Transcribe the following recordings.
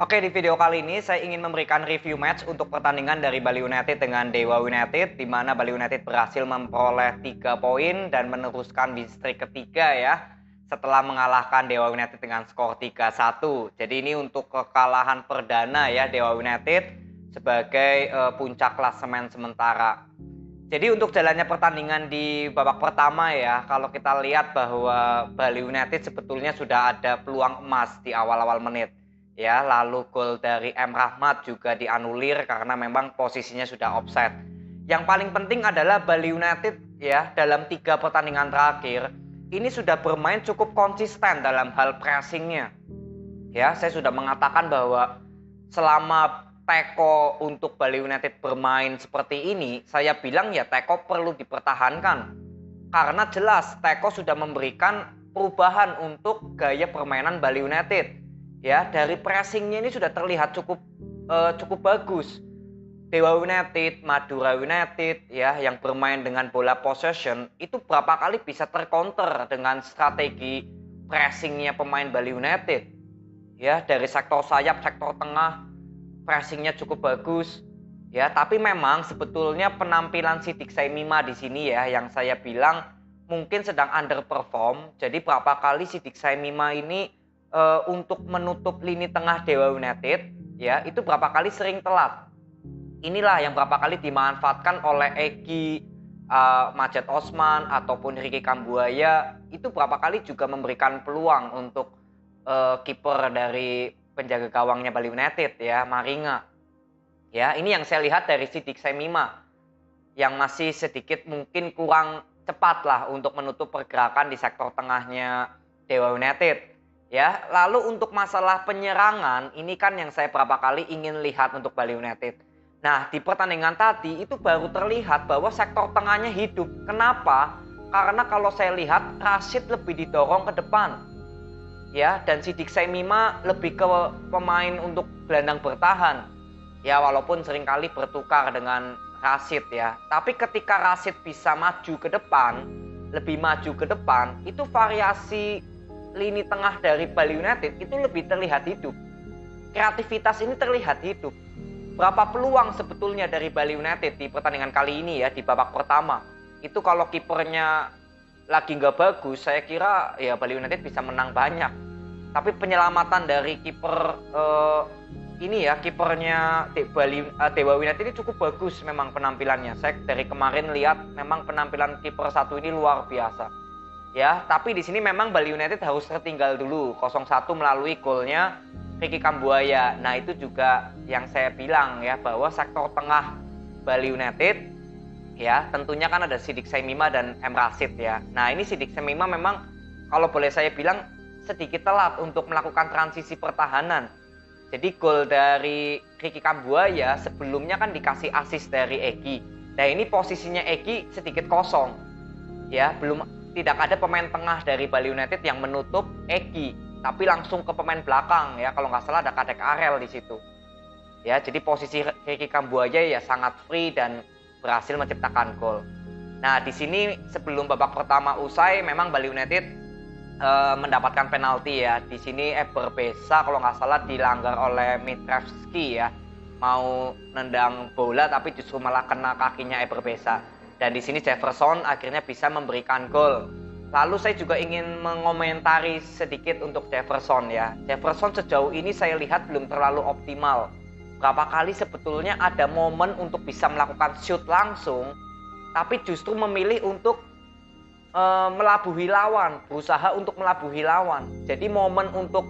Oke, di video kali ini saya ingin memberikan review match untuk pertandingan dari Bali United dengan Dewa United, di mana Bali United berhasil memperoleh 3 poin dan meneruskan win streak ketiga ya, setelah mengalahkan Dewa United dengan skor 3-1. Jadi ini untuk kekalahan perdana ya Dewa United sebagai puncak klasemen sementara. Jadi untuk jalannya pertandingan di babak pertama ya, kalau kita lihat bahwa Bali United sebetulnya sudah ada peluang emas di awal-awal menit. Ya, lalu gol dari M. Rahmat juga dianulir karena memang posisinya sudah offside. Yang paling penting adalah Bali United ya, dalam 3 pertandingan terakhir ini sudah bermain cukup konsisten dalam hal pressingnya. Ya, saya sudah mengatakan bahwa selama Teko untuk Bali United bermain seperti ini, saya bilang ya Teko perlu dipertahankan. Karena jelas Teko sudah memberikan perubahan untuk gaya permainan Bali United. Ya, dari pressingnya ini sudah terlihat cukup bagus. Dewa United, Madura United ya yang bermain dengan bola possession itu berapa kali bisa tercounter dengan strategi pressingnya pemain Bali United. Ya, dari sektor sayap, sektor tengah pressingnya cukup bagus. Ya, tapi memang sebetulnya penampilan Sidik Saimima di sini ya yang saya bilang mungkin sedang underperform. Jadi berapa kali Sidik Saimima ini untuk menutup lini tengah Dewa United ya itu berapa kali sering telat. Inilah yang berapa kali dimanfaatkan oleh Egy, Majed Osman ataupun Ricky Kambuaya, itu berapa kali juga memberikan peluang untuk kiper dari penjaga gawangnya Bali United ya, Maringa. Ya, ini yang saya lihat dari Sidik Saimima yang masih sedikit mungkin kurang cepat lah untuk menutup pergerakan di sektor tengahnya Dewa United. Ya, lalu untuk masalah penyerangan, ini kan yang saya berapa kali ingin lihat untuk Bali United. Nah, di pertandingan tadi itu baru terlihat bahwa sektor tengahnya hidup. Kenapa? Karena kalau saya lihat Rashid lebih didorong ke depan. Ya, dan Sidik Saimima lebih ke pemain untuk gelandang bertahan. Ya, walaupun seringkali bertukar dengan Rashid ya. Tapi ketika Rashid bisa maju ke depan, lebih maju ke depan, itu variasi lini tengah dari Bali United itu lebih terlihat hidup. Kreativitas ini terlihat hidup. Berapa peluang sebetulnya dari Bali United di pertandingan kali ini ya di babak pertama. Itu kalau kipernya lagi nggak bagus, saya kira ya Bali United bisa menang banyak. Tapi penyelamatan dari kiper ini ya kipernya Dewa United ini cukup bagus memang penampilannya. Saya dari kemarin lihat memang penampilan kiper satu ini luar biasa. Ya, tapi di sini memang Bali United harus tertinggal dulu 0-1 melalui golnya Ricky Kambuaya. Nah, itu juga yang saya bilang ya bahwa sektor tengah Bali United ya tentunya kan ada Sidik Saimima dan M. Rashid ya. Nah, ini Sidik Saimima memang kalau boleh saya bilang sedikit telat untuk melakukan transisi pertahanan. Jadi gol dari Ricky Kambuaya sebelumnya kan dikasih assist dari Egy. Nah, ini posisinya Egy sedikit kosong. Ya, tidak ada pemain tengah dari Bali United yang menutup Egy, tapi langsung ke pemain belakang ya. Kalau nggak salah ada Kadek Arel di situ. Ya, jadi posisi Ricky Kambuaya ya sangat free dan berhasil menciptakan gol. Nah, di sini sebelum babak pertama usai memang Bali United mendapatkan penalti ya. Di sini Eber Besa kalau nggak salah dilanggar oleh Mitrevski ya. Mau nendang bola tapi justru malah kena kakinya Eber Besa. Dan di sini Jefferson akhirnya bisa memberikan gol. Lalu saya juga ingin mengomentari sedikit untuk Jefferson ya. Jefferson sejauh ini saya lihat belum terlalu optimal. Berapa kali sebetulnya ada momen untuk bisa melakukan shoot langsung, tapi justru memilih untuk melabuhi lawan, berusaha untuk melabuhi lawan. Jadi momen untuk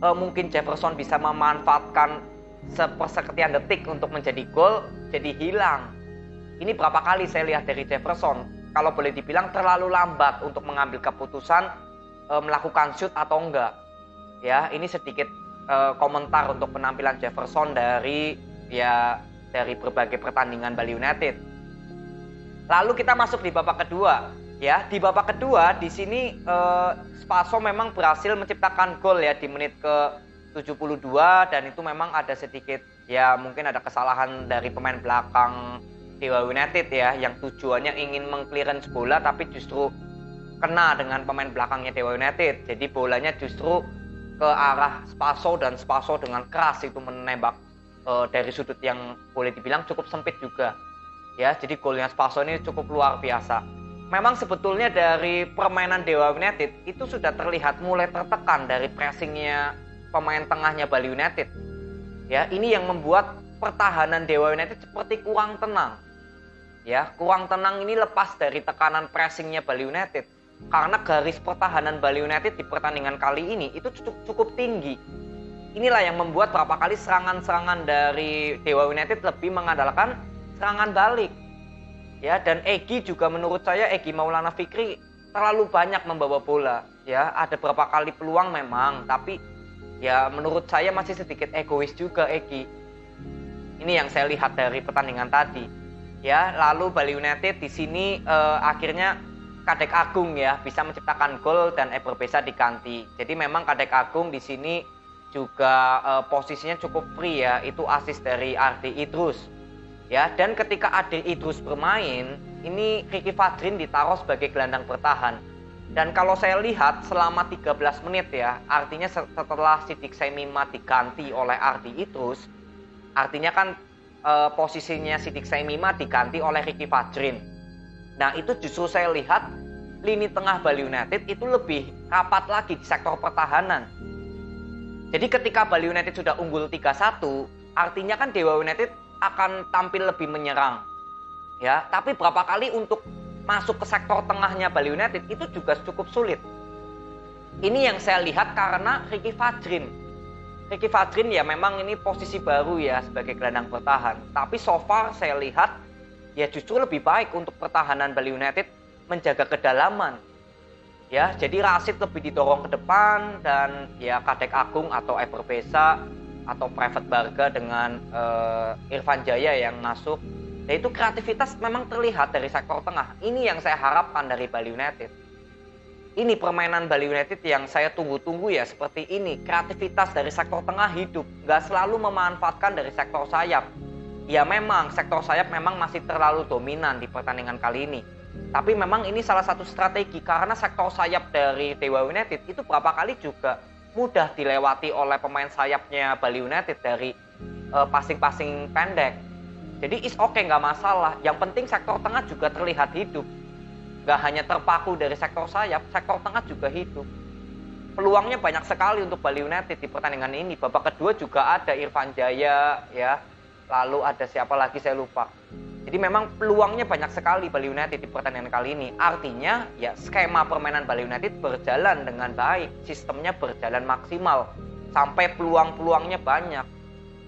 mungkin Jefferson bisa memanfaatkan sepersekian detik untuk menjadi gol, jadi hilang. Ini berapa kali saya lihat dari Jefferson, kalau boleh dibilang terlalu lambat untuk mengambil keputusan melakukan shoot atau enggak. Ya, ini sedikit komentar untuk penampilan Jefferson dari berbagai pertandingan Bali United. Lalu kita masuk di babak kedua. Ya, di babak kedua di sini Spaso memang berhasil menciptakan gol ya di menit ke 72 dan itu memang ada sedikit ya mungkin ada kesalahan dari pemain belakang Dewa United ya yang tujuannya ingin mengclearance bola tapi justru kena dengan pemain belakangnya Dewa United. Jadi bolanya justru ke arah Spaso dan Spaso dengan keras itu menembak dari sudut yang boleh dibilang cukup sempit juga. Ya, jadi golnya Spaso ini cukup luar biasa. Memang sebetulnya dari permainan Dewa United itu sudah terlihat mulai tertekan dari pressingnya pemain tengahnya Bali United. Ya, ini yang membuat pertahanan Dewa United seperti kurang tenang. Ya, kurang tenang ini lepas dari tekanan pressingnya Bali United. Karena garis pertahanan Bali United di pertandingan kali ini itu cukup tinggi. Inilah yang membuat beberapa kali serangan-serangan dari Dewa United lebih mengandalkan serangan balik. Ya, dan Egy juga menurut saya Egy Maulana Fikri terlalu banyak membawa bola. Ya, ada beberapa kali peluang memang, tapi ya menurut saya masih sedikit egois juga Egy. Ini yang saya lihat dari pertandingan tadi. Ya, lalu Bali United di sini akhirnya Kadek Agung ya bisa menciptakan gol dan Eber Besa diganti. Jadi memang Kadek Agung di sini juga posisinya cukup free ya, itu assist dari Ardi Idrus. Ya, dan ketika Ardi Idrus bermain, ini Ricky Fadrin ditaruh sebagai gelandang bertahan. Dan kalau saya lihat selama 13 menit ya, artinya setelah Sidik Saimima diganti oleh Ardi Idrus, artinya kan posisinya Sidik Saimima diganti oleh Ricky Fadrin. Nah, itu justru saya lihat lini tengah Bali United itu lebih rapat lagi di sektor pertahanan. Jadi ketika Bali United sudah unggul 3-1, artinya kan Dewa United akan tampil lebih menyerang. Ya, tapi berapa kali untuk masuk ke sektor tengahnya Bali United itu juga cukup sulit. Ini yang saya lihat karena Ricky Fadrin. Ricky Fadrin ya memang ini posisi baru ya sebagai gelandang bertahan. Tapi so far saya lihat ya justru lebih baik untuk pertahanan Bali United menjaga kedalaman. Ya, jadi Rashid lebih didorong ke depan dan ya Kadek Agung atau Eber Besa atau Private Barga dengan Irfan Jaya yang masuk. Ya, itu kreativitas memang terlihat dari sektor tengah. Ini yang saya harapkan dari Bali United. Ini permainan Bali United yang saya tunggu-tunggu ya seperti ini. Kreativitas dari sektor tengah hidup. Nggak selalu memanfaatkan dari sektor sayap. Ya memang sektor sayap memang masih terlalu dominan di pertandingan kali ini. Tapi memang ini salah satu strategi karena sektor sayap dari Dewa United itu berapa kali juga mudah dilewati oleh pemain sayapnya Bali United dari passing-passing pendek. Jadi is okay, nggak masalah. Yang penting sektor tengah juga terlihat hidup. Nggak hanya terpaku dari sektor sayap, sektor tengah juga hidup. Peluangnya banyak sekali untuk Bali United di pertandingan ini. Babak kedua juga ada Irfan Jaya ya. Lalu ada siapa lagi saya lupa. Jadi memang peluangnya banyak sekali Bali United di pertandingan kali ini. Artinya ya skema permainan Bali United berjalan dengan baik. Sistemnya berjalan maksimal. Sampai peluang-peluangnya banyak.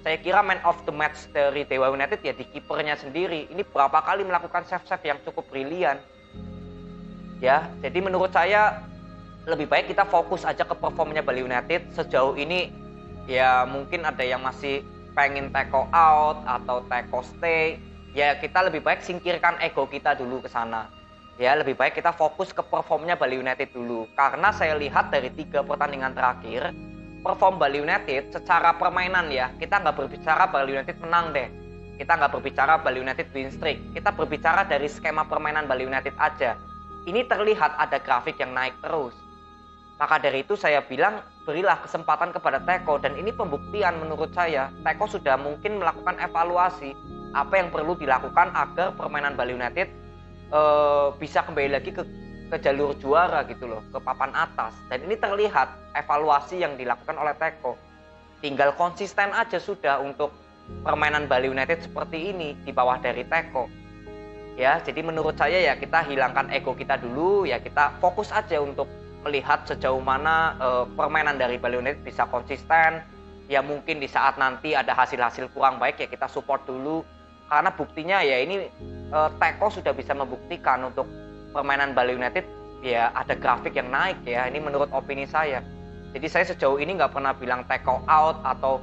Saya kira man of the match dari Dewa United ya di kipernya sendiri. Ini berapa kali melakukan save-save yang cukup brilian. Ya, jadi menurut saya lebih baik kita fokus aja ke performnya Bali United. Sejauh ini ya mungkin ada yang masih pengen teko out atau teko stay, ya kita lebih baik singkirkan ego kita dulu ke sana. Ya lebih baik kita fokus ke performnya Bali United dulu. Karena saya lihat dari 3 pertandingan terakhir, perform Bali United secara permainan ya, kita nggak berbicara Bali United menang deh. Kita nggak berbicara Bali United win streak. Kita berbicara dari skema permainan Bali United aja. Ini terlihat ada grafik yang naik terus. Maka dari itu saya bilang berilah kesempatan kepada Teko dan ini pembuktian menurut saya. Teko sudah mungkin melakukan evaluasi apa yang perlu dilakukan agar permainan Bali United bisa kembali lagi ke jalur juara gitu loh, ke papan atas. Dan ini terlihat evaluasi yang dilakukan oleh Teko. Tinggal konsisten aja sudah untuk permainan Bali United seperti ini di bawah dari Teko. Ya, jadi menurut saya ya kita hilangkan ego kita dulu, ya kita fokus aja untuk melihat sejauh mana permainan dari Bali United bisa konsisten. Ya mungkin di saat nanti ada hasil-hasil kurang baik ya kita support dulu. Karena buktinya ya ini Teko sudah bisa membuktikan untuk permainan Bali United ya ada grafik yang naik ya. Ini menurut opini saya. Jadi saya sejauh ini nggak pernah bilang Teko out atau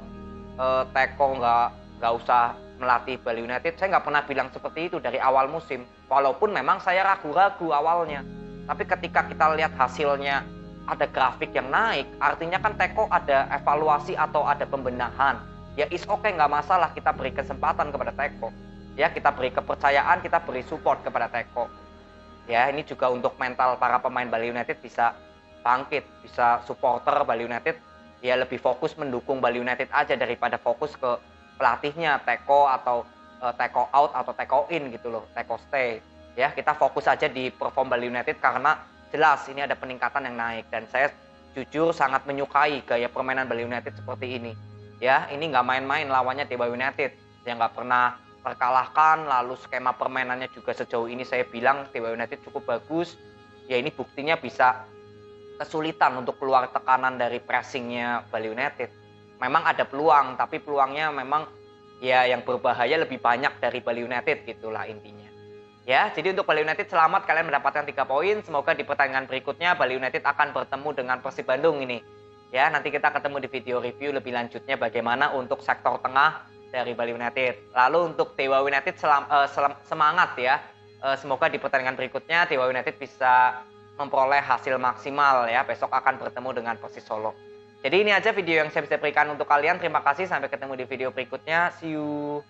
Teko nggak usah melatih Bali United. Saya nggak pernah bilang seperti itu dari awal musim. Walaupun memang saya ragu-ragu awalnya. Tapi ketika kita lihat hasilnya ada grafik yang naik, artinya kan Teko ada evaluasi atau ada pembenahan. Ya is okay, nggak masalah kita beri kesempatan kepada Teko. Ya kita beri kepercayaan, kita beri support kepada Teko. Ya ini juga untuk mental para pemain Bali United bisa bangkit, bisa supporter Bali United ya lebih fokus mendukung Bali United aja daripada fokus ke pelatihnya teko atau teko out atau teko in gitu loh, teko stay. Ya, kita fokus aja di perform Bali United karena jelas ini ada peningkatan yang naik dan saya jujur sangat menyukai gaya permainan Bali United seperti ini. Ya, ini nggak main-main lawannya Dewa United yang nggak pernah terkalahkan, lalu skema permainannya juga sejauh ini saya bilang Dewa United cukup bagus. Ya ini buktinya bisa kesulitan untuk keluar tekanan dari pressingnya Bali United. Memang ada peluang, tapi peluangnya memang ya yang berbahaya lebih banyak dari Bali United gitulah intinya. Ya, jadi untuk Bali United selamat kalian mendapatkan 3 poin. Semoga di pertandingan berikutnya Bali United akan bertemu dengan Persib Bandung ini. Ya, nanti kita ketemu di video review lebih lanjutnya bagaimana untuk sektor tengah dari Bali United. Lalu untuk Dewa United semangat ya. Semoga di pertandingan berikutnya Dewa United bisa memperoleh hasil maksimal ya. Besok akan bertemu dengan Persis Solo. Jadi ini aja video yang saya bisa berikan untuk kalian. Terima kasih, sampai ketemu di video berikutnya. See you.